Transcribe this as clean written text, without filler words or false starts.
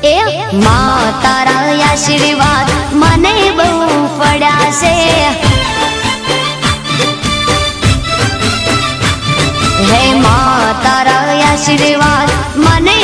ए मां तारा आशीर्वाद मने बहु पड़ा से हे मां तारा आशीर्वाद मने